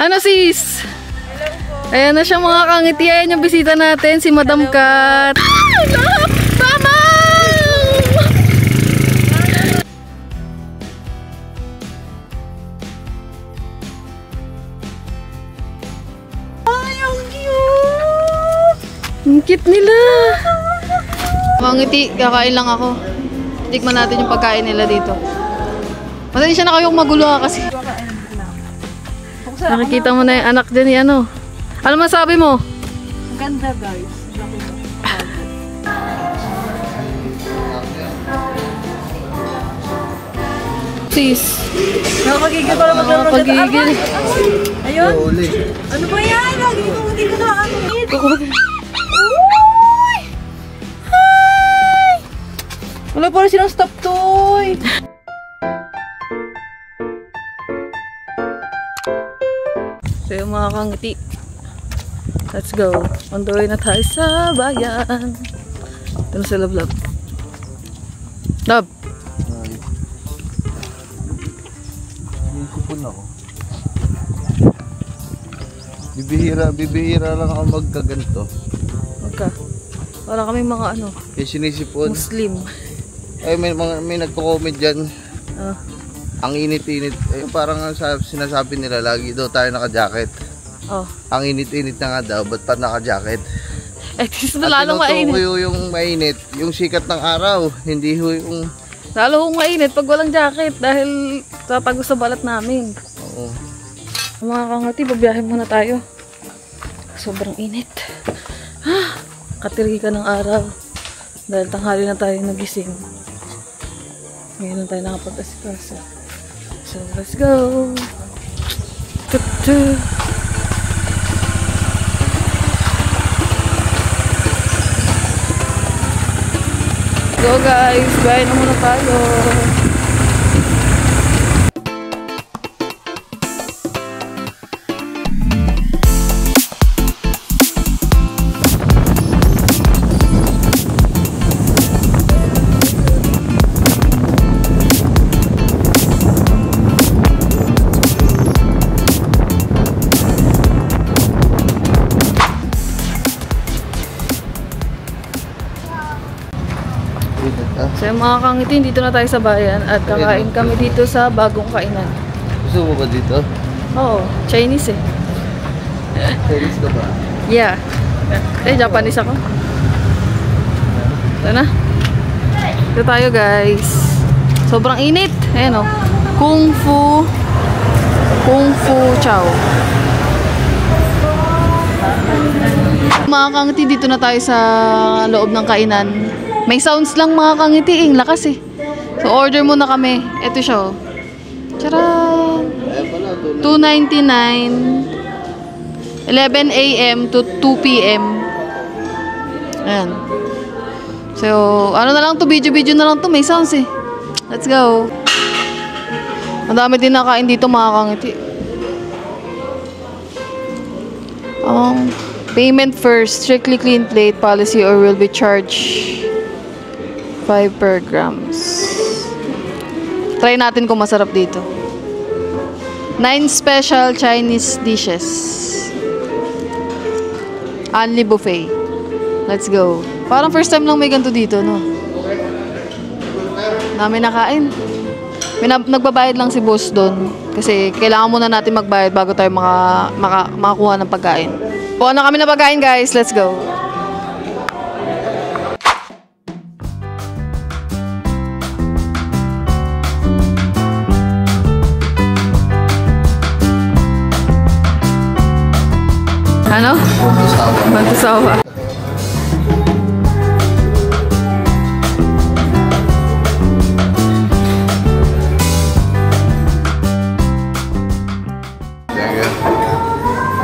Ano sis? Ayan na siya mga kangiti. Ayan yung bisita natin, si Madam Kat. Look! Mama! Ay, ang cute! Ang cute nila. Mga ngiti, kakain lang ako. Tikman natin yung pagkain nila dito. Pasensya na kayong magulo kasi. Nakikita mo na yung anak dyan ni ano. Ano masabi mo? Ang ganda guys. Sis. Nakapagigil para maglaro. Nakapagigil. Ayun. Ano ba yan? Lagi ko hindi ko nakakamiit. Hi! Wala pa rin silang stop toy. So yung mga kangiti. Let's go. On the way na tayo sa bayan. Ito na sa Love. Love. Kupon ako. Bibihira lang ako magkaganto. Magka. Wala kami mga ano. Yung sinisipon. Muslim. Ay may nagko-comment diyan. Ang init-init. Eh, parang sinasabi nila lagi daw tayo naka-jacket. Oh. Ang init-init na nga daw, ba't pa naka-jacket? Eh, gusto na lalong mainit. At yung mainit, yung sikat ng araw, hindi yung... Lalo kong mainit pag walang jacket dahil sa tagos sa balat namin. Oo. Mga kangati, babiyahe muna tayo. Sobrang init. Katirgi ka ng araw. Dahil tanghali na tayo nagising. Ngayon na tayo nakapag-asikaso. So, let's go! Go guys! Bayan na muna tayo! So yung mga kangitin, dito na tayo sa bayan at kakain kami dito sa bagong kainan. Gusto mo ba dito? Oo, Chinese eh. Chinese ka ba? Yeah. Japanese ako. Ito na. Ito tayo guys. Sobrang init. Ayan o. Kung Fu Chow. Mga kangiti, dito na tayo sa loob ng kainan. May sounds lang mga kangiti, lakas eh. So order muna kami. Ito siya oh. Tcharan! $2.99 11 AM to 2 PM. Ayan. So, ano na lang to, video na lang to, may sounds eh. Let's go. Madami din nakain dito mga kangiti. Payment first, strictly clean plate policy or will be charged 5 per grams. Try natin kung masarap dito. 9 special Chinese dishes. Only buffet. Let's go. Parang first time lang may ganito dito, no? Namin nakain. Nagbabayad lang si boss doon. Kasi kailangan muna natin magbayad bago tayo makakuha ng pagkain. Kuha na kami na pagkain, guys. Let's go. Ano? Mantusawa.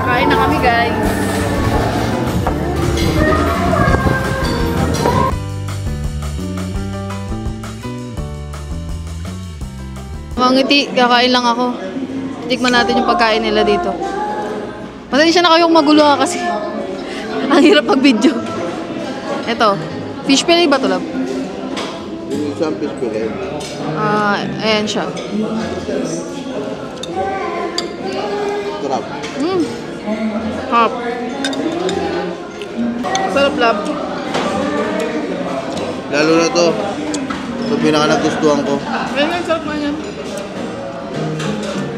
Kain na kami guys. Mga ngiti, kakain lang ako. Tikman natin yung pagkain nila dito. Pasensya na kayong magulo kasi ang hirap mag-video. Ito, fish fillet ba ito, love? Isang fish fillet. Ayan siya. Sarap. Hop. Sarap lab. Lalo na to. Ito pinaka nagustuhan ko. Ayun nga, sarap nga yan.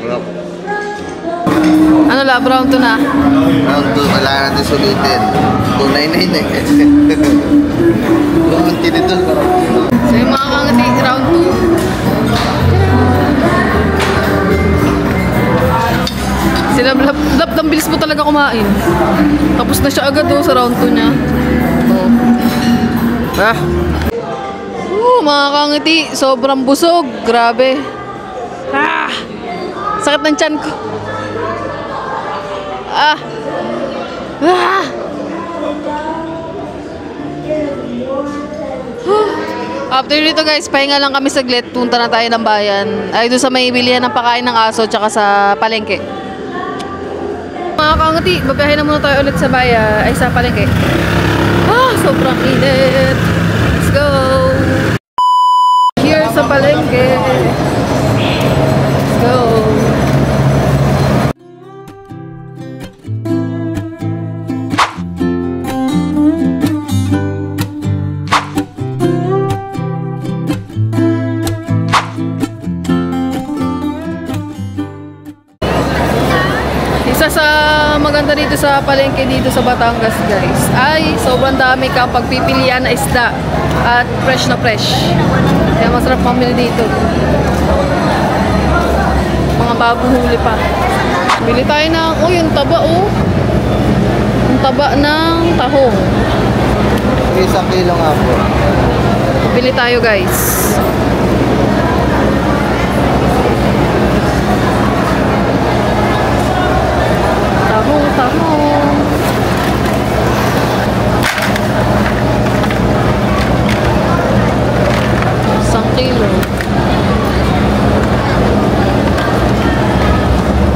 Sarap. Ano lab, round 2 na? Round 2, kailangan natin sulitin. 299 eh. Round 2 nito. So yung mga kangati, round 2. Si Lab, ang bilis mo talaga kumain. Tapos na siya agad sa round 2 niya. Ah. Mga kangiti, sobrang busog. Grabe. Ah! Sakit ng tiyan ko. Ah! Ah! After nito guys, pahinga lang kami saglit. Punta na tayo ng bayan. Ay, doon sa may bilihan ng pakain ng aso tsaka sa palengke. Mga kangati, babiyahe na muna tayo ulit sa bayan. Ay, sa palengke. Ah, sobrang init. Let's go! Here sa palengke. Let's go! Isa sa maganda dito sa palengke dito sa Batangas guys ay sobrang dami kang pagpipilian na isda at fresh na fresh. Kaya masarap mamili dito. Mga bagong huli pa. Bili tayo ng, oh yung taba oh. Yung taba ng tahong. Isang kilo nga po. Bili tayo guys. Tahong. Isang kilo.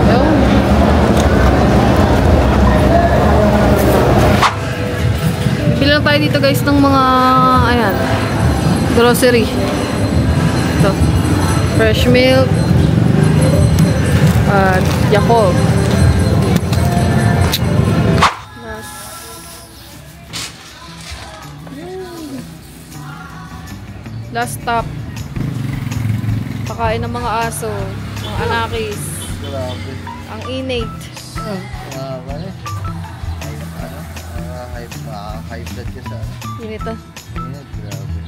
Ayun. Bibili lang tayo dito guys ng mga ayan, grocery. Ito. Fresh milk at Yakult. Last stop. Pakain ng mga aso, mga anakis. Grabe. Ang innate. Grabe. High blood ka sa Init ah. init. Grabe.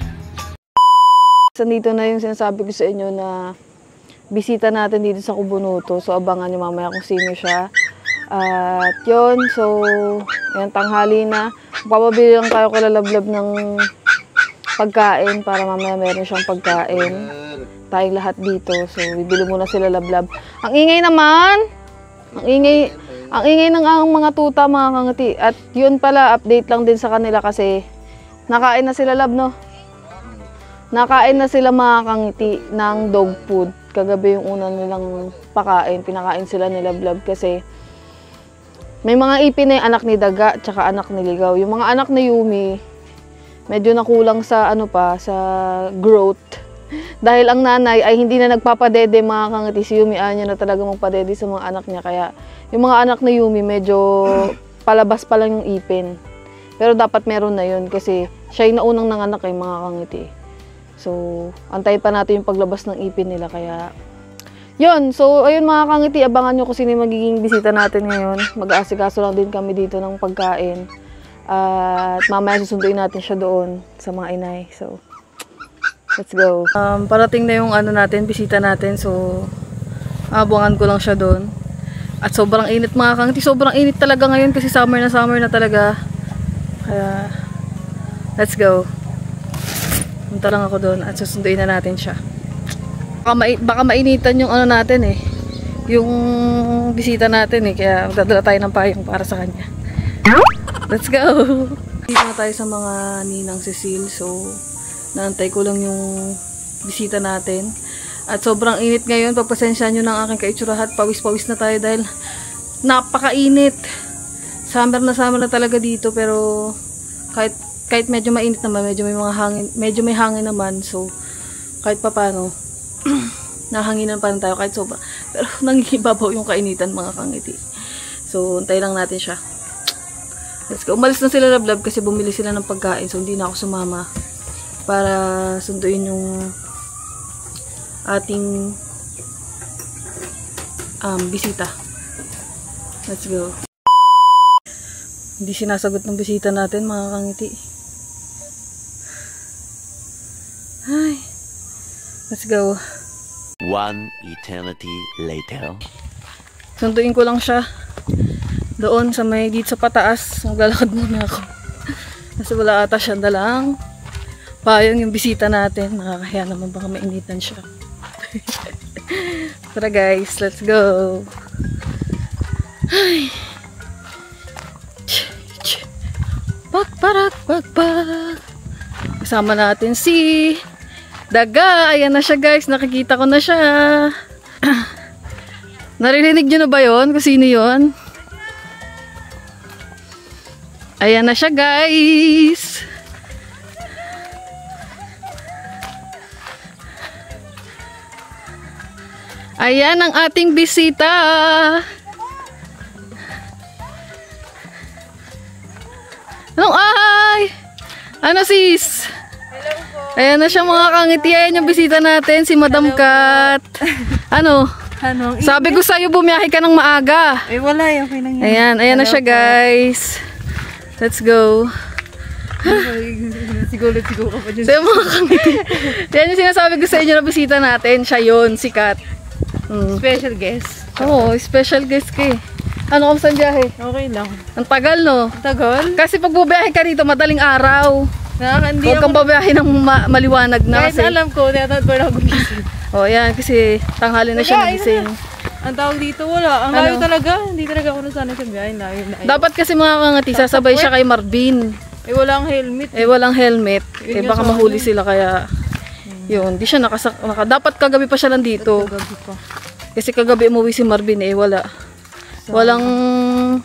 Nandito na yung sinasabi ko sa inyo na bisita natin dito sa Kubunuto. So abangan nyo mamaya kung sino siya. At yun, so ayan, tanghali na. Papabili lang tayo kalalablab ng pagkain para mamaya meron siyang pagkain. Tayong lahat dito. So, bibili muna sila lablab. Ang ingay naman! Ang ingay ng ang mga tuta, mga kangati. At yun pala, update lang din sa kanila kasi nakain na sila lab, no? Nakain na sila mga kangiti ng dog food. Kagabi yung una nilang pakain. Pinakain sila ni lablab kasi may mga ipin na yung anak ni Daga tsaka anak ni Ligaw. Yung mga anak ni Yumi, medyo nakulang sa ano pa, sa growth. Dahil ang nanay ay hindi na nagpapadede mga kangati. Si Yumi ayaw na talaga magpadede sa mga anak niya. Kaya yung mga anak ni Yumi medyo palabas pa lang yung ipin. Pero dapat meron na yun kasi siya yung naunang nanganak ay mga kangiti. So, antayin pa natin yung paglabas ng ipin nila. Kaya, yun. So, ayun mga kangiti, abangan nyo kung sino yung magiging bisita natin ngayon. Mag-aasikaso lang din kami dito ng pagkain. At mamaya susunduin natin siya doon sa mga inay. So, let's go. Parating na yung ano natin, bisita natin. So, abangan ko lang siya doon. At sobrang init mga kangiti. Sobrang init talaga ngayon kasi summer na talaga. Kaya, let's go. Punta lang ako doon at susunduin na natin siya. Baka mainitan yung ano natin eh. Yung bisita natin eh. Kaya magdadala tayo ng payong para sa kanya. Let's go! Dito na tayo sa mga ninang Cecil. So, naantay ko lang yung bisita natin. At sobrang init ngayon. Pagpasensya nyo ng aking kaitsurahat. Pawis-pawis na tayo dahil napakainit. Summer na talaga dito. Pero kahit medyo mainit naman, medyo may hangin naman. So, kahit papano, nahanginan pa rin tayo kahit sobra. Pero nangibabaw yung kainitan mga kangiti. So, untay lang natin siya. Let's go. Umalis na sila Lablab kasi bumili sila ng pagkain. So, hindi na ako sumama para sunduin yung ating bisita. Let's go. Hindi sinasagot ng bisita natin, mga kangiti. Ay. Let's go. One eternity later. Sunduin ko lang siya doon sa may dito sa pataas. Maglalakad muna ako. Kasi wala ata siya dalang payong yung bisita natin. Nakakahiya naman baka mainitan siya. Tara guys, let's go. Ay. Bakbarak, bakbak. Kasama natin si Daga. Ayan na siya guys, nakikita ko na siya. Naririnig nyo na ba yun? Kung sino yun? Ayan na siya guys. Ayan ang ating bisita. Anong ay? Ano sis? Hello po. Ayan na siya mga kangiti. Ayan yung bisita natin, si Madam Kat. Ano? Ano? Sabi ko sa'yo bumiyahe ka ng maaga. Eh wala, okay lang yan. Ayan, ayan na siya guys. Let's go. Siguro ka pa dyan. So yung mga kangiti. Yan yung sinasabi ko sa inyo na bisita natin. Siya yun, si Kat. Special guest. Oo, special guest ka eh. Ano kamusta ang biyahe? Okay lang. Ang tagal no? Tagal? Kasi pag bubiyahe ka dito, madaling araw. Hindi Huwag kang babiyahe ng maliwanag na kahit kasi. alam ko, tiyatawad pa na ako gumising. Oh, yan kasi tanghali na siya nagising. Ang tawag dito, wala. Ang layo talaga. Hindi talaga ako nasanay sa biyahe. Layo. Dapat kasi mga kangati, sasabay siya kay Marvin. Eh walang helmet. Walang helmet. Yun Baka nga mahuli sila kaya yun, di siya dapat kagabi pa siya nandito. Gabi pa. Kasi kagabi umuwi si Marvin wala. Walang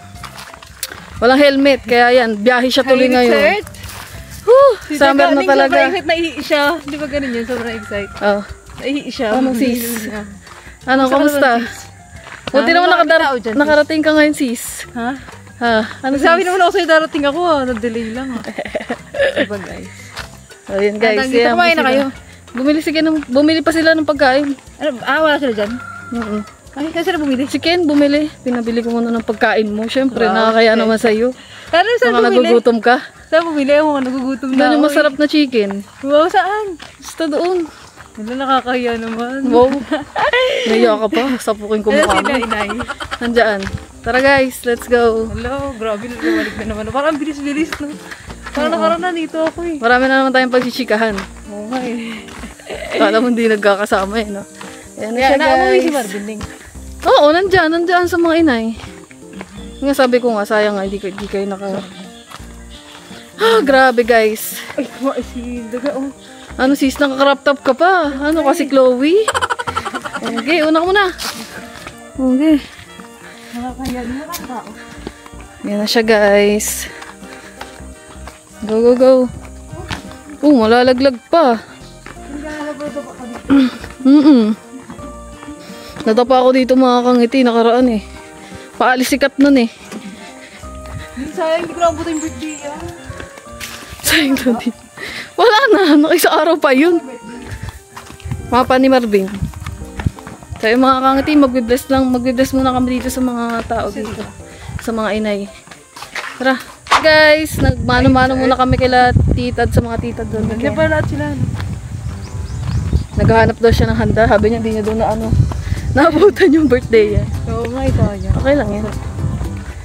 helmet kaya yan, biyahe siya tuloy ngayon. Summer na talaga. Sobrang excited, naihi siya. Di ba ganun yun? Sobrang excited. Oh. Naihi siya. Ano sis? Ano, kamusta? Buti naman nakarating ka ngayon sis. Ha? Ha? Ano Sabi naman ako sa'yo darating ako ha. Na-delay lang ha. Diba guys? Ayun guys. Dito kumain na kayo. Bumili pa sila ng pagkain. Ano, wala sila dyan? Ay, kasi sila bumili. Si Ken bumili. Pinabili ko muna ng pagkain mo. Siyempre, Wow, nakakaya naman sa'yo. Pero saan Baka bumili? nagugutom ka. Saan bumili? Ako nagugutom na Doon yung ako masarap na chicken. Wow, saan? Basta doon. Wala, nakakaya naman. Wow. Naiya ka pa. Sapukin ko mukha mo. Inay. Nandiyan. Tara guys, let's go. Hello, grabe. Bumalik na naman. Parang bilis-bilis no. Parang nakaraan na dito ako eh. Marami na naman tayong pagsichikahan. Oo nga eh. Kala mo hindi nagkakasama no. Ayan na siya Nauwi si guys. Marvin Ning. Oo, nandyan sa mga inay. Nga sabi ko nga, sayang nga, hindi kayo naka... Grabe guys. Ay, si Daga oh. Ano sis, naka-crop top ka pa. Ano kasi Chloe? Okay, una ka muna. Okay. Nakakaya naman ako. Yan na siya guys. Go, go, go. Malalaglag pa. Natapa ako dito mga kangiti, nakaraan eh. Paalis sikat nun eh. Sayang, hindi ko lang buta yung birthday yan. Sayang nun din. Wala na, nakisa araw pa yun. Mapa ni Marvin. Kaya mga kangiti, magbe-bless muna kami dito sa mga tao dito. Sa mga inay. Tara. Guys, nagmano-mano muna kami kila titad sa mga titad doon. Hindi pa lahat sila. No? Naghahanap daw siya ng handa. Sabi niya, hindi niya doon na naabutan yung birthday yan. Oo nga, ito yan. Okay lang yan.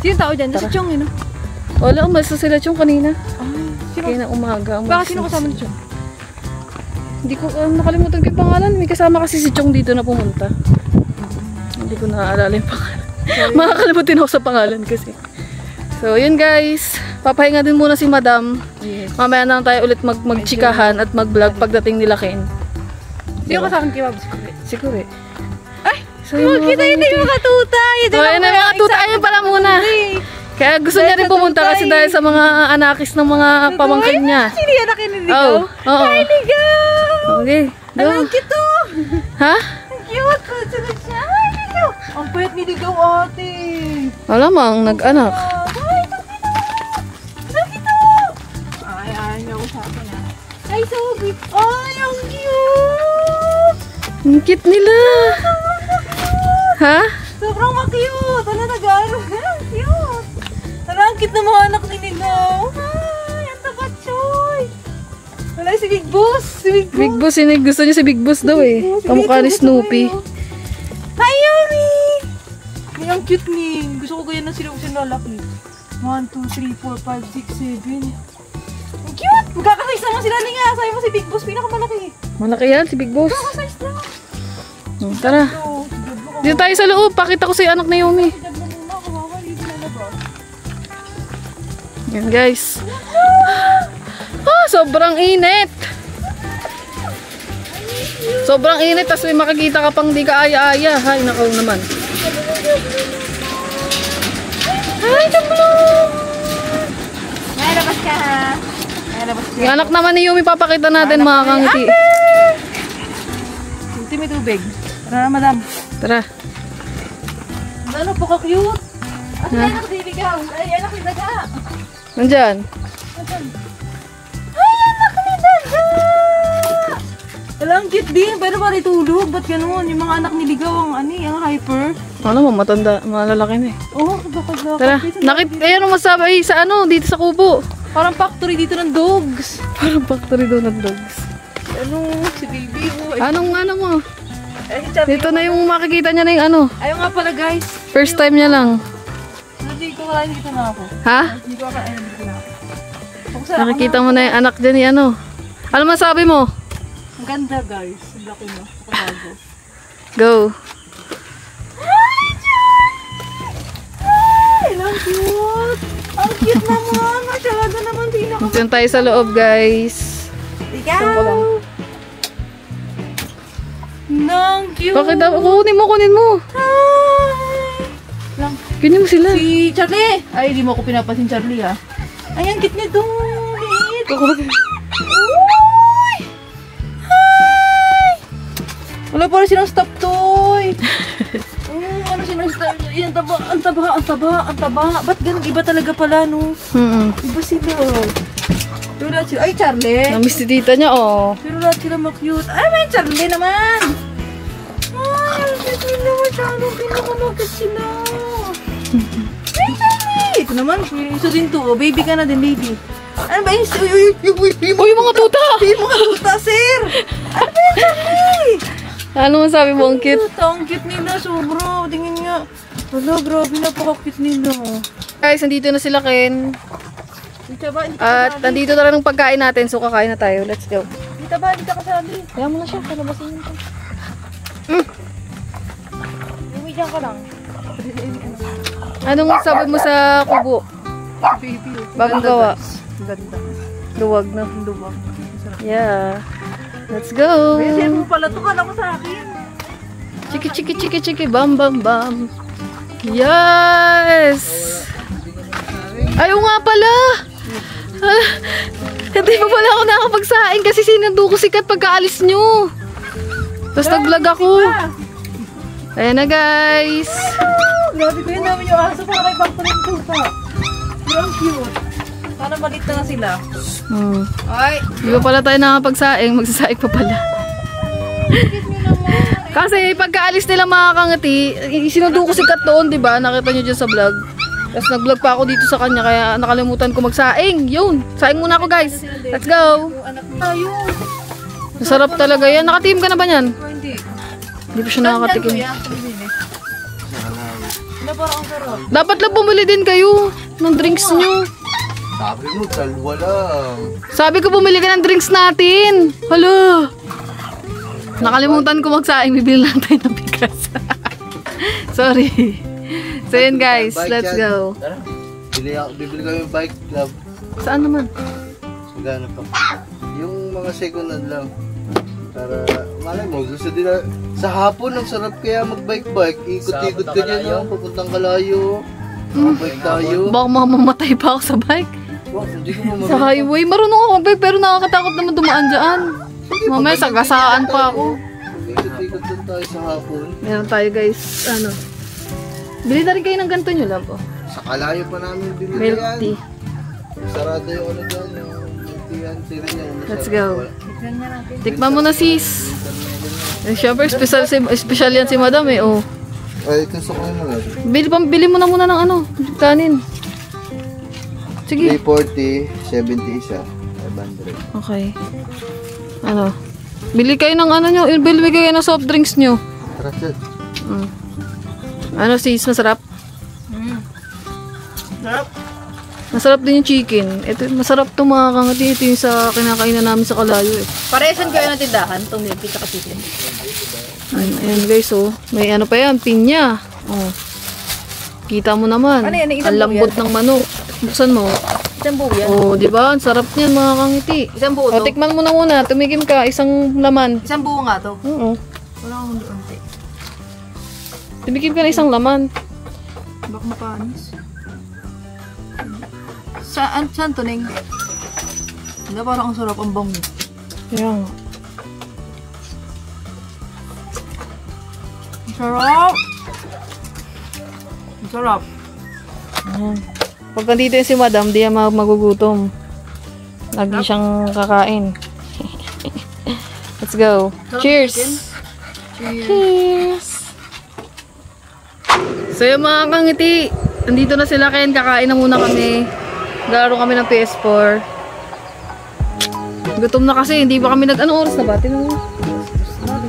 Sino tao dyan? Si Chong, no? Wala, umalis na sila Chong kanina. Ay, sino? Kaya na umaga. Baka sino kasama ni Chong? Hindi ko, nakalimutan ko yung pangalan. May kasama kasi si Chong dito na pumunta. Hindi ko naaalala yung pangalan. Makakalimutin ako sa pangalan kasi. So, yun guys. Papahinga din muna si Madam. Yes. Mamaya na lang tayo ulit magchikahan at mag-vlog pagdating nila Ken. Sino kasama ni Kiwab? Siguro eh. Ay! So, yung Kita yun na yung mga tuta! So, yun na yung mga tuta. Ayun pala muna. Kaya gusto niya rin pumunta kasi dahil sa mga anakis ng mga pamangkin niya. Sino yan na kiniligaw? Oo. Oo. Niligaw! Okay. Go. Ang cute oh! Ha? Ang cute! Sunod siya! Ay, niligaw! Ang pwet niligaw ate! Malamang, nag-anak. Ay, ayaw niya ako sa akin ah. Ay, so good. Ay, ang cute! Ang cute nila. Ha? Sobrang ma-cute! Ano nag-aaral? Ang cute! Tara, ang cute na mga anak ni Nilaw. Ay, ang tabatsoy! Wala si Big Boss! Si Big Boss! Big Boss, gusto niya si Big Boss daw eh. Kamukha ni Snoopy. Hi, Yuri! Ay, ang cute ni. Gusto ko ganyan na sila kung sinalaki. 1, 2, 3, 4, 5, 6, 7. Ang cute! Magkakasize naman sila ni nga. Sabi mo si Big Boss, pinakamalaki. Malaki yan si Big Boss. Magkakasize na. Tara. So, Dito tayo sa loob. Pakita ko sa anak ni Yumi. Yan guys. Sobrang init. Sobrang init. Tapos may makikita ka pang di ka aya-aya. Hay, nakaw naman. Hi, Tamblong! May labas ka ha. May labas ka. Yung anak naman ni Yumi papakita natin mga kangiti. Kunti may tubig. Tara, madam. Tara. Ano po ka-cute? At anak ni Ligaw. Ay, anak ni Daga. Nandyan. Ay, anak ni Daga! Wala, ang cute din. Pero ba itulog? Ba't ganun? Yung mga anak ni Ligaw ang ang hyper. Ano mo, matanda, malalaki na eh. Oo, bakit? Tara, ayan ang masabi sa dito sa kubo. Parang factory dito ng dogs. Parang factory doon ng dogs. Ano? Si baby. Oh. Anong mo? Ay, sabi Dito na yung makikita niya na yung ayaw nga pala guys. First time niya lang. Hindi ko kakain dito na ako. Ha? Hindi ko kakain dito na ako. Nakikita mo na yung anak dyan ni Ano masabi mo? Ang ganda guys. Ang laki mo. Pakabago. Go. Ay, ang cute. Ang cute naman. Masyado naman din ako. Diyan tayo sa loob guys. Ikaw. Nang cute. Bakit daw? Kunin mo. Lang. Kunin mo sila. Si Charlie. Ay, di mo ako pinapansin Charlie ah. Ay, ang cute nito. Liit. Uy! Hi! Wala pa rin silang stop toy. Ano silang stop toy? Ang taba. Ba't ganun? Iba talaga pala, no? Iba sila. Pero lahat sila. Ay, Charlie. Namiss si tita niya Pero lahat sila ma-cute. Ay, may Charlie naman. Ay, ang cute nila. Masyadong pinakamagkat sila. Ay, Charlie. Ito naman. Iso din to. Oh, baby ka na din, baby. Ano ba yung... Uy, mga tuta! Yung mga tuta, sir! Ano ba yung Charlie? Ano masabi mo? Ang cute. Ang cute nila. Sobra. Tingin nga. Wala, grabe. Napaka-cute nila. Guys, nandito na sila Ken. At nandito na lang ng pagkain natin. So, kakain na tayo. Let's go. Dito ba? Dito ka sabi. Kaya mo na siya. Palabasin mo siya. Umidiyan ka lang. Anong sabi mo sa kubo? Baby. Bagong gawa. Ganda. Luwag na. Luwag. Yeah. Let's go. Kaya siya mo pala. Tukan ako sa akin. Chiki. Bam. Yes! Ayaw nga pala! Hindi pa pala ako nakapagsain kasi sinundo ko sikat pagkaalis nyo. Tapos nag-vlog ako. Ayan na guys. Grabe ko yun namin yung aso. Para ibang pa rin tuta. Yung cute. Sana malit na nga sila. Ay! Hindi pa pala tayo nakapagsaing. Magsasaing pa pala. Kasi pagkaalis nila mga kangati, sinundo ko sikat doon, diba? Nakita nyo dyan sa vlog. Tapos nag-vlog pa ako dito sa kanya, kaya nakalimutan ko magsaing. Yun, saing muna ako guys. Let's go. Tayo. Masarap talaga yan. Nakatim ka na ba yan? Hindi. Hindi pa siya nakakatikim. Na parang ang sarap. Dapat lang bumili din kayo ng drinks nyo. Sabi mo, dalawa lang. Sabi ko bumili ka ng drinks natin. Hala. Nakalimutan ko magsaing. Bibili lang tayo ng bigas. Sorry. So yun guys, let's go. Tara. Bibili kami yung bike club. Saan naman? Gana pa. Yung mga second hand lang. Para, malay mo, gusto din na, sa hapon, ang sarap kaya mag-bike-bike. Ikot-ikot ka dyan, no? Papuntang Kalayo. Bike tayo. Baka mamamatay pa ako sa bike. Wow, hindi ko Sa mamamit. highway, marunong ako mag-bike pero nakakatakot naman dumaan dyan. Mamaya sagasaan pa ako. Ikot-ikot lang tayo sa hapon. Meron tayo guys, Bili na rin kayo ng ganito nyo lang po. Sa kalayo pa namin binili Milk yan. tea. Sarado yung ano dyan, yung milk tea yan. Tira niya. Let's go. Tikman mo na sis. Eh, syempre, special yan si madam eh. Oh. Ay, ito sa kuya mo. Bili mo na muna ng ano, kanin. Sige. 340, 70 isa. 500. Okay. Ano? Bili kayo ng ano nyo. Bili kayo ng soft drinks nyo. Tara, chat. Ano sis, masarap? Sarap. Masarap din yung chicken. Ito, masarap to mga kangati. Ito yung sa kinakainan namin sa Kalayo eh. Paresan kayo ng tindahan, itong milk tea tsaka chicken. Ayan guys, oh. May ano pa yan, pinya. Oh. Kita mo naman. Ano yan? Isang Ang lambot ng manok. Buksan mo. Isang buo yan. Oh, di ba? Ang sarap niyan mga kangiti. Isang buo O, to. tikman mo na muna. Tumigim ka. Isang laman. Isang buo nga to. Oo. Wala akong unti. Tumigim ka na isang laman. Baka mapanis. Saan to, Neng? Hindi, parang ang sarap ang bango. Ayan. Ang sarap! Ang sarap. Ayan. Pag nandito yung si madam, di yan magugutom. Lagi siyang kakain. Let's go. Cheers! Cheers! So yung mga kangiti, nandito na sila kayan, kakain na muna kami. Laro kami ng PS4. Gutom na kasi, hindi pa kami anong oras na ba?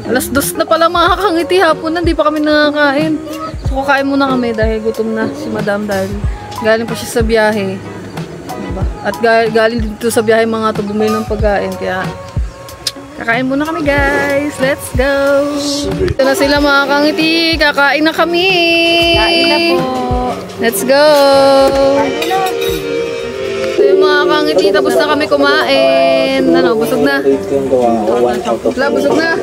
Alas 2 na pala mga kangiti hapon na, hindi pa kami nakakain. So kakain muna kami dahil gutom na si madam dahil galing pa siya sa biyahe. Diba? At galing dito sa biyahe mga to bumili ng pagkain, kaya kakain muna kami guys. Let's go! Ito na sila mga kangiti, kakain na kami! Kain na po! Let's go! So yung mga kangiti, tapos na kami kumain. Ano, busog na? Wala, busog na?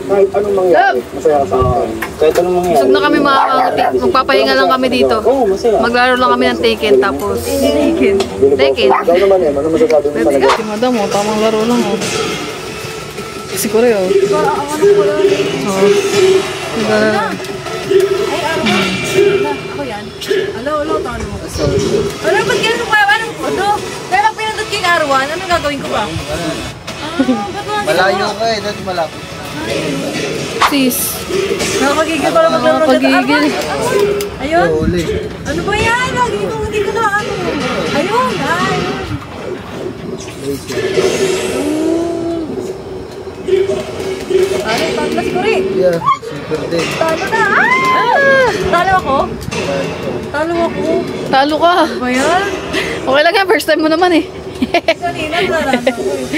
Kahit anong mangyari, masaya ka sa akin. Kahit anong mangyari. Busog na kami mga kangiti. Magpapahinga lang kami dito. Oo, masaya. Maglaro lang kami ng Tekken, tapos Tekken. Ikaw naman eh, ano masasabi mo Let's talaga? go! Si madam, oh, tamang laro lang oh. Si Kore oh. Oh. Naglalaro. Ay, ako yan. Alo, talo mo. Ano, ba't ganun ko? Anong ano? Kaya pag pinundot ko yung arawan, anong gagawin ko ba? Malayo ka eh, dahil malapit. Sis. Nakakagigil pala maglaro ng Nakakagigil. Ayun. Uli. Ano ba yan? Lagi ko hindi ko na ano. Ayun, ayun. Ano, tanglas ko rin. Yeah, super din. Talo na. Ah! Talo ako? Talo ako. Talo ka. Ba yan? Okay lang yan, first time mo naman eh. Kanina, talo ako eh.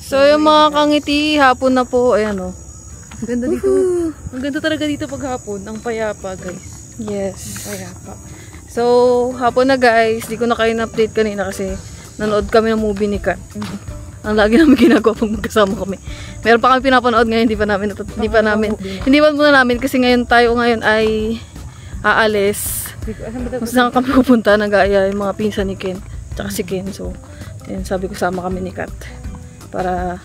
So yung mga kangiti, hapon na po, ayan o. Ang ganda dito. Ang ganda talaga dito pag hapon. Ang payapa guys. Yes. Payapa. So, hapon na guys. Di ko na kayo na-update kanina kasi nanood kami ng movie ni Kat. Ang lagi namin ginagawa pag magkasama kami. Meron pa kami pinapanood ngayon, hindi pa muna namin kasi tayo ngayon ay aalis. Kung saan kami pupunta, nag-aaya yung mga pinsan ni Ken, tsaka si Ken. So, yun, sabi ko sama kami ni Kat para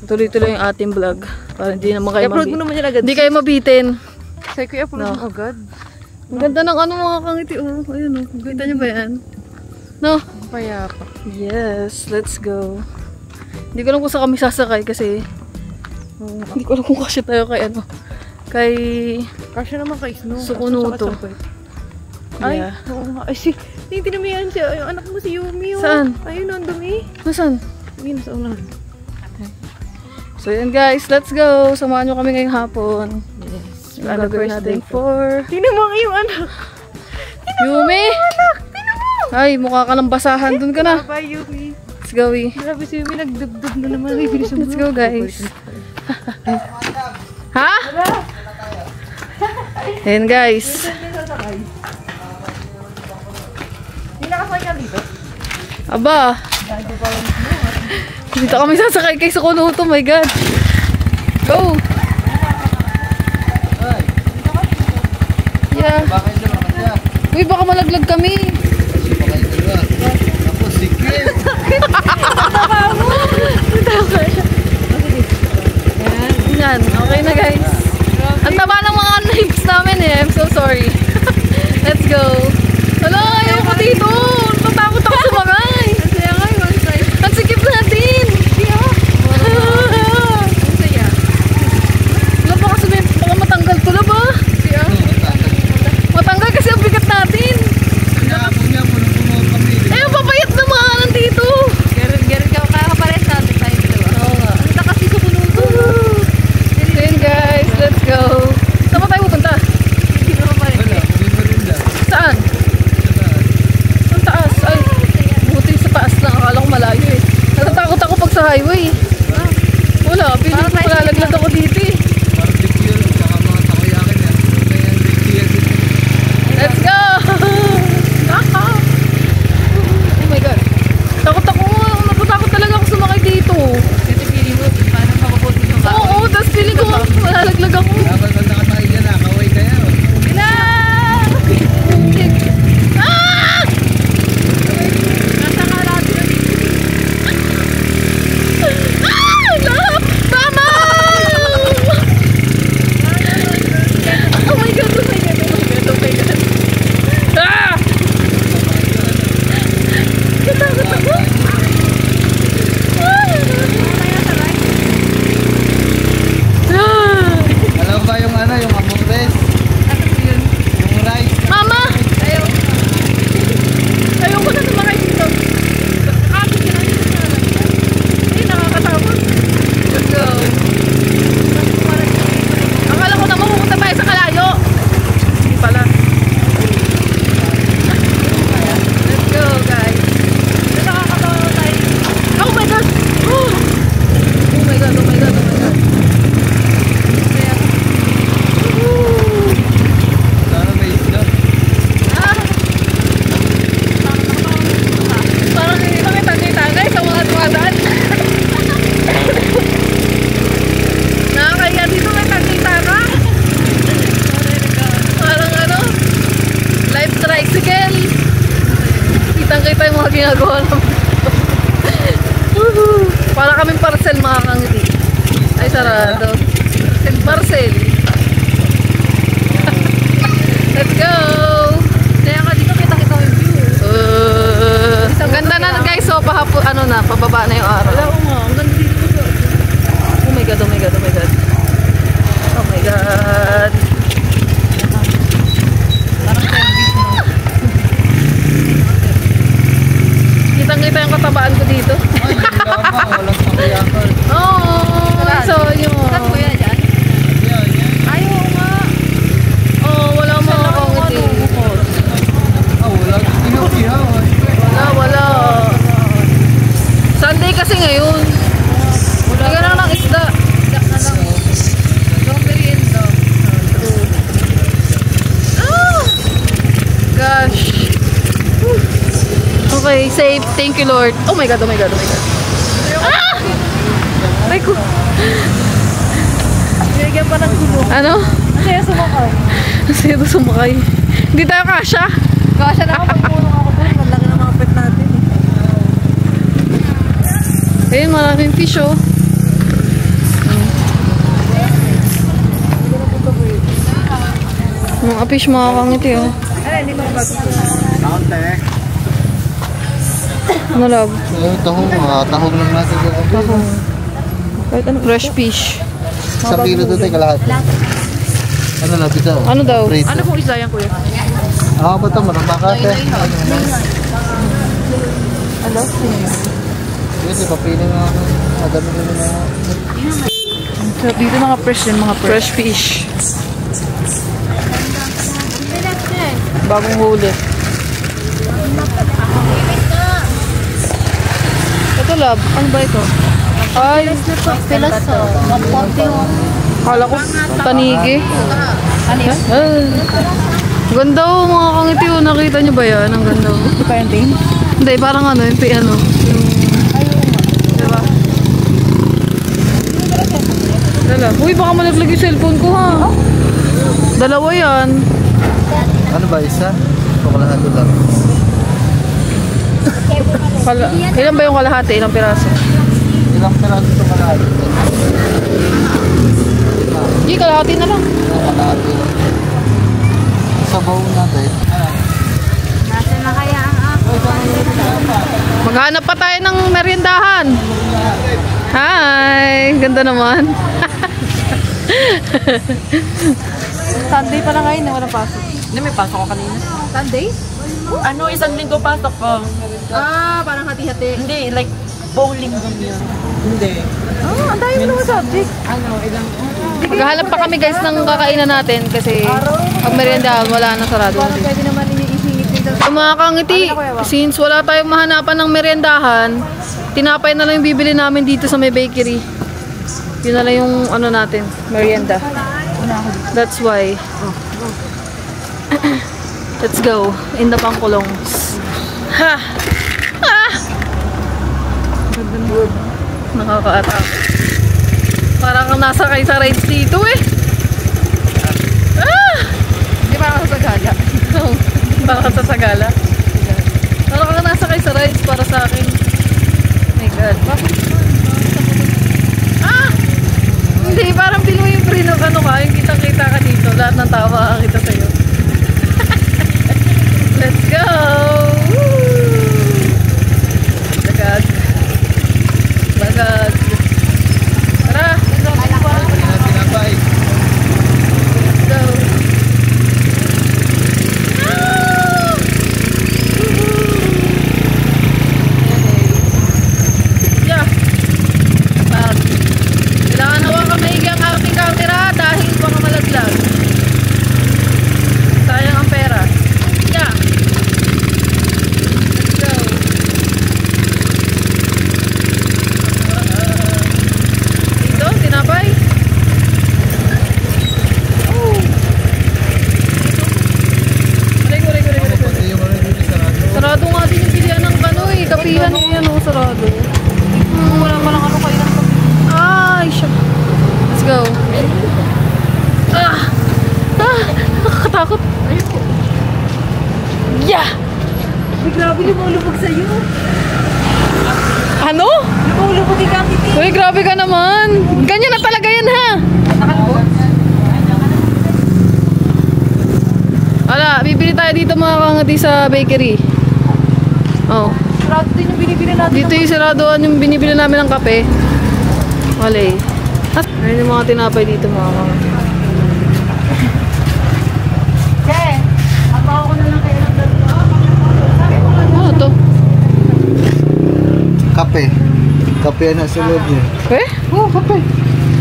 tuloy-tuloy yung ating vlog. Para hindi naman kayo I-upload mo naman yan agad. Hindi kayo mabitin. Say ko i-upload mo agad. Ang ganda ng ano mga kangiti. Oh, ayun oh. Kita niyo ba yan? No? Payapa. Yes, let's go. Hindi ko alam kung saan kami sasakay kasi hindi ko alam kung kasya tayo kay ano. Kay Kasya naman kay Snow. Sukunuto. Ay, Yeah. oo nga. Ay, tinitinabihan siya. Yung anak mo si Yumi. Oh. Saan? Ayun, ang dumi. Nasaan? Yun, sa ulan. So yun guys, let's go. Samahan nyo kami ngayong hapon. Yes. Yung gagawin natin for Tingnan mo nga yung anak. Yumi! Ay, mukha ka ng basahan. Dun ka na. Bye, Yumi. Let's go, we. Grabe si Yumi, nagdubdub na naman. Ay, bilis Let's go, guys. Ha? Ayan, guys. Hindi nakasakay dito. Aba. Dito kami sasakay kay Sukunuto. My God. Go. Yeah. Bakit na naman siya? Uy, baka malaglag kami. Bakit na naman? Ako, sige. Ayan. Okay na, guys. Ang taba ng mga hips namin eh. I'm so sorry. Let's go. Hala, ayaw ko dito. Natakot ako sumakay. Ang sikip natin. Wala ba kasi baka matanggal to na ba? Matanggal kasi ang bigat natin. Eh, ang papayat na mga nandito. Gerin ka pares natin tayo dalawa. Oo nga. Ang takas dito ko nung to. Then guys, let's go. Saan ba tayo pupunta? Hindi ko pares. Saan? Ang taas. Ay, buti sa taas lang. Akala ko malayo eh. Natatakot ako pag sa highway. Wala, piling ko malalaglag ako dito eh. Let's go! Oh my God. Takot ako. Napatakot talaga ako sumakay dito. Kasi feeling mo, parang makabuti yung ka. Oo, tapos piling ko malalaglag ako. Ah! Nasa karado na dito. Ah! Love! Tama! Oh my God, oh my God, oh my God, oh my God. Ah! Natakot ako. Ah! Alam ba yung ano, yung amores? Yung rice? Mama! Ayoko na sumakay dito. Nakakapit ka na dito na. Ay, nakakatakot. Let's go. Akala ko naman pupunta tayo sa Kalayo. Hindi pala. Let's go, guys. Nakakatawa tayo. Oh my God! Oh my God, oh my God, oh my God. Sana may isda. Ah! Parang hindi kami tagay-tagay sa mga dumadaan. Nakakaya dito may tagay-taga. Parang ano, life tricycle. Kitang-kita yung mga ginagawa namin. Para kaming parcel mga kangiti. Ay, sarado. Parcel. Let's go! Kaya ka dito, kita-kita yung view. Ang ganda na guys, so pahapo, ano na, pababa na yung araw. Wala ko nga, ang ganda dito ko. Oh my God, oh my God, oh my God. Oh my God. Parang service mo. Kitang-kita yung katabaan ko dito. Ay, wala pa. Walang pakayakan. Oh, so yun. Saan kuya dyan? Yan, yan. Ayaw nga. Oh, wala mga kangiti. Wala. Inukihawan. Wala. Sunday kasi ngayon. Wala ka lang ng isda. Dak na lang. Long merienda. Ah! Gosh. Okay, safe. Thank you, Lord. Oh my God, oh my God, oh my God. Ah! Ay ko. Binigyan pa ng gulo. Ano? Masaya sumakay. Masaya to sumakay. Hindi tayo kasha. Kasya na ako pagpunong ako doon. Malaki ng mga pet natin. Ayun, maraming fish oh. Mga fish mga kangiti oh. Ay, hindi mo bago. Counter. Ano love? Tahong. Tahong lang natin. Tahong. Kahit ano? Fresh fish. Isang kilo doon tayo kalahat. Ano na, bitaw? Ano daw? Prito. Ano pong isda yan, kuya? Ah, ba ito? Marang bakate. Ano? Sige, papiling nga ako. Madami na mga... So, dito mga fresh din, mga Fresh fish. Bagong huli. Ito love. Ano ba ito? Ay, Pilas to. kala ko tanigi. Ano yun? Ay. Ganda oh, mga kangiti oh. Nakita nyo ba yan? Ang ganda oh. Ito pa yung team? Hindi, parang ano, yung piano. Diba? Dala. Uy, baka malaglag yung cellphone ko ha. Dalawa yan. Ano ba, isa? O kalahati lang? Ilan ba yung kalahati? Ilang piraso? Ilang peraso ito kalahati? Hindi, kalahati na lang. Kalahati lang. Sabaw natin. Nasa na kaya ang ako? Maghanap pa tayo ng meriendahan. Hi! Ganda naman. Sunday pa na ngayon, wala pasok. Hindi, may pasok ko kanina. Sunday? Ano, isang linggo pasok ko. Parang hati-hati. Hindi, like bowling ganyan. Hindi. Ang dami mo naman subject. Ano, ilang... Maghahanap pa kami guys ng kakainan natin kasi pag meriendahan wala na, sarado. Parang pwede naman iniisingit dito. So mga kangiti, since wala tayong mahanapan ng meriendahan, tinapay na lang yung bibili namin dito sa may bakery. Yun na lang yung ano natin, merienda. That's why. Let's go in the Pangkulongs. Ha! Ah! Nakaka-attack. Parang kang nasa kayo sa rides dito eh. Ah! Hindi parang sa Sagala. Parang sa Sagala. Parang kang nasa kayo sa rides para sa akin. My God. Ah! Hindi, parang binuha yung prino ano ka, yung kitang-kita ka dito. Lahat ng tao makakita sa'yo. Let's go! Woo! Bagag. Bagag. Tara! Tinapay. Let's go! Ah! Yeah! Kailangan hawakan maigi ang aking camera dahil baka malaglag. Sayang ang pera. Yeah! Let's go! Dito, tinapay. Oh! Aray ko. Sarado nga din yung pilihan ng kanoy. Kapihan niya yan, oh, sarado. Wala pa lang ano kayo ng Ay, siya. Let's go. Ah! Ah! Nakakatakot. Yeah! Uy, grabe lumulubog sa'yo. Ano? Lumulubog ikaw, Kitty. Uy, grabe ka naman. Ganyan na talaga yan, ha? Wala, bibili tayo dito mga kangati sa bakery. Oh. Sarado din yung binibili natin. Dito yung saraduan yung binibili namin ng kape. Wala eh. Ayun yung mga tinapay dito mga kangati. Che, apaw ko na lang kayo ng dalawa. Ano to? Kape. Kape na sa loob niya. Eh? Oh, kape.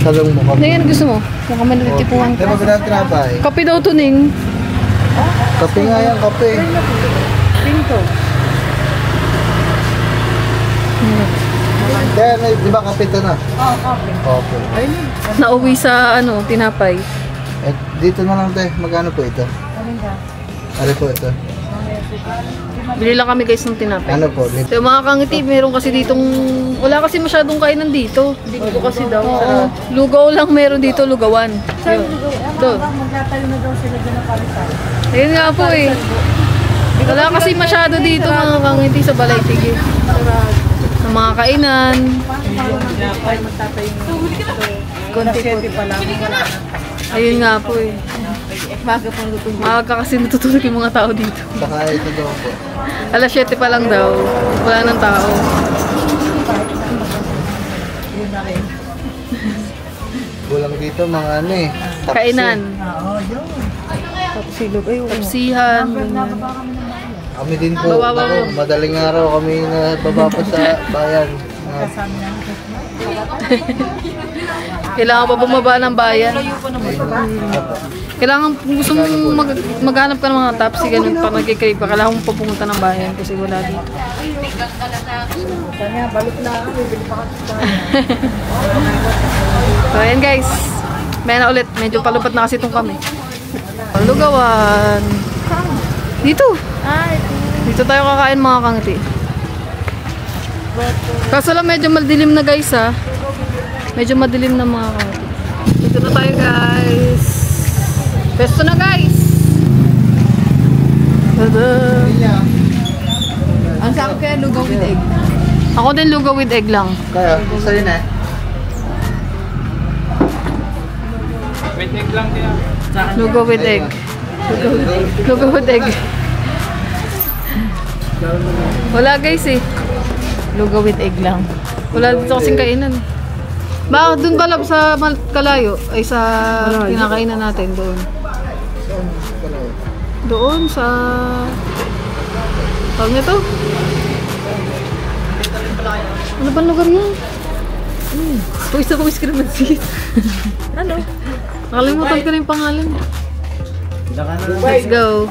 Talong mo Ano kape. yan gusto mo? Mukhang may nagtipuan Di ka. ba pinatinapay? Kape daw to, Ning. Kape nga yan, kape. Pinto. Kaya, di ba kape ito na? Oo, okay. Kape. Nauwi sa ano, tinapay. Eh, dito na lang tayo. Magkano po ito? Ano po ito? Bili lang kami guys ng tinapay. Ano po? So mga kangiti, meron kasi ditong, wala kasi masyadong kainan dito. Dito kasi daw. Lugaw lang meron dito, lugawan. Yun. Doon. Magtatayo na daw sila dyan ng palitan. Ayun nga po eh. Wala kasi masyado dito mga kangiti sa balay. Sige. Sa mga kainan. Konti-konti pa lang. Ayun nga po eh. Maga pa natutulog. Maaga kasi natutulog yung mga tao dito. Saka ito daw po. Alas 7 pa lang daw. Wala nang tao. Kulang dito mga ano eh. Tapsi. Kainan. Tapsilog. Ay, Tapsihan. ganyan. Kami din po. Babawa. Ako, madaling araw kami na baba pa sa bayan. Kailangan pa bumaba ng bayan. Kailangan kung gusto mong maghanap ka ng mga taxi, ganun pa nagkikrave ka, kailangan mo pa pumunta ng bayan kasi wala dito. Kanya, balot na. Bibili pa kasi sa So ayan guys, may na ulit, medyo palupat na kasi itong kami. Lugawan. Dito. Dito tayo kakain mga kangiti. Kaso lang medyo madilim na guys ha. Medyo madilim na mga kangiti. Dito na tayo guys. Pesto na guys. Tada. Ang sa akin kaya lugaw with egg. Ako din lugaw with egg lang. Kaya, sa'yo na eh. Lugaw with egg. Lugaw with egg. Wala guys eh. Lugaw with egg lang. Wala dito kasing kainan. Ba, doon pala sa Kalayo ay sa kinakainan natin doon. Doon sa tawag nito? Ano ba lugar yan? Pawis na pawis ka naman sis. Ano? Nakalimutan ko na yung pangalan. Let's go.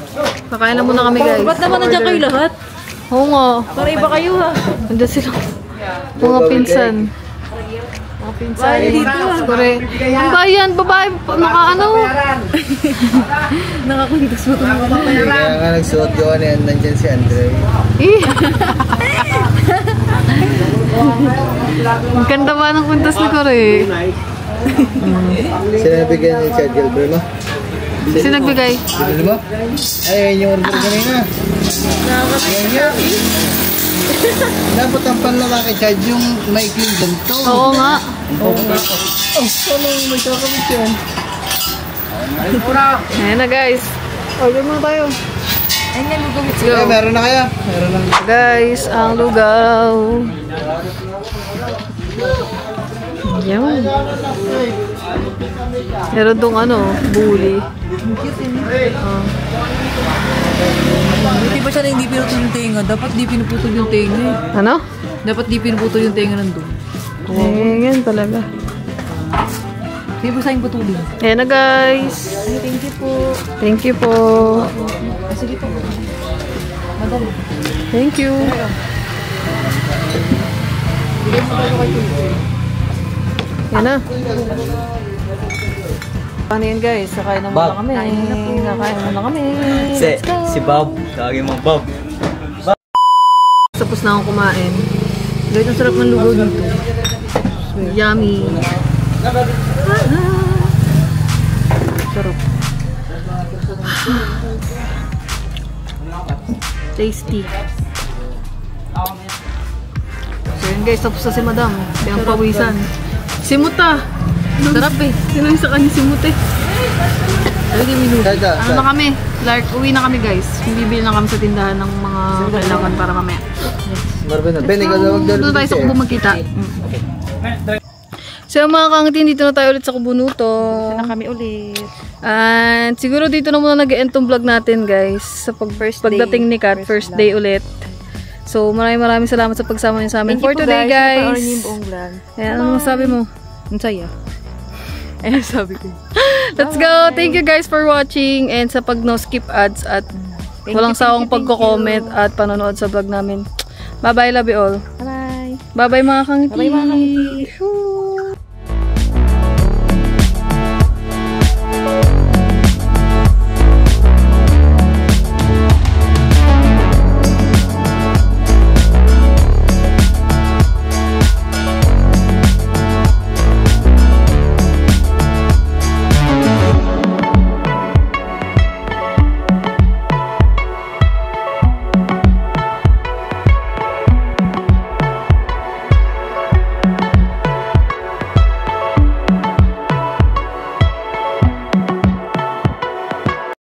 Kakain na muna kami guys. Ba't naman nandiyan kayo lahat? Oo nga. Para iba kayo ha. Nandiyan sila. Mga pinsan. Mga pinsan. Correct. Ang bayan, babae, naka-ano. Nakakuntos mo ito mga Kaya nga nagsuot ko yan, nandyan si Andre. Ang ganda ba ng kuntas ni Kore? Sino nabigyan ni Chad Gilbert mo? Sino nagbigay? Dito mo? Ay, yung order kanina. Ayan yan. Dapat ang panlalaki, Chad, yung maikling ganito. Oo nga. Oh, paano may kakamit yan? Ayan na guys. Order muna tayo. Let's go. Eh, meron na kaya? Meron na. Guys, ang lugaw. Yan. Meron tong ano, buli. Hindi ba siya na hindi pinutol yung tenga? Dapat di pinuputol yung tenga eh. Ano? Dapat di pinuputol yung tenga nandun. Eh, yan talaga. Hindi ba sa'yo putulin? Ayan na guys. Ay, thank you po. Thank you po. Sige po. Madam. Thank you. Yan na. Paano yun guys? Kakain na muna kami. Kakain muna kami. Si Bob. Tawagin mo Bob. Tapos na akong kumain. Guys, ang sarap ng lugaw dito. Yummy. Sarap. Tasty. So yun guys, tapos na si Madam. Pinagpawisan. Simut ah. Sarap eh. Sino yung sa kanya simut eh. Ano na kami? Lark, uwi na kami guys. Bibili na kami sa tindahan ng mga kailangan para mamaya. Marvin, Ben, ikaw daw Doon tayo sa Kubo magkita. So mga kangitin, dito na tayo ulit sa Kubunuto. Na kami ulit. And siguro dito na muna nag-end tong vlog natin guys. Sa pagdating ni Kat, first day ulit. So maraming salamat sa pagsama niyo sa amin for today guys. Ayan, ano masabi mo? Ang saya. Ayan sabi ko. Let's go! Thank you guys for watching and sa pag no skip ads at walang sawang pagko-comment at panonood sa vlog namin. Bye bye, love you all. Bye-bye. Bye bye mga kangiti. Bye-bye mga kangiti.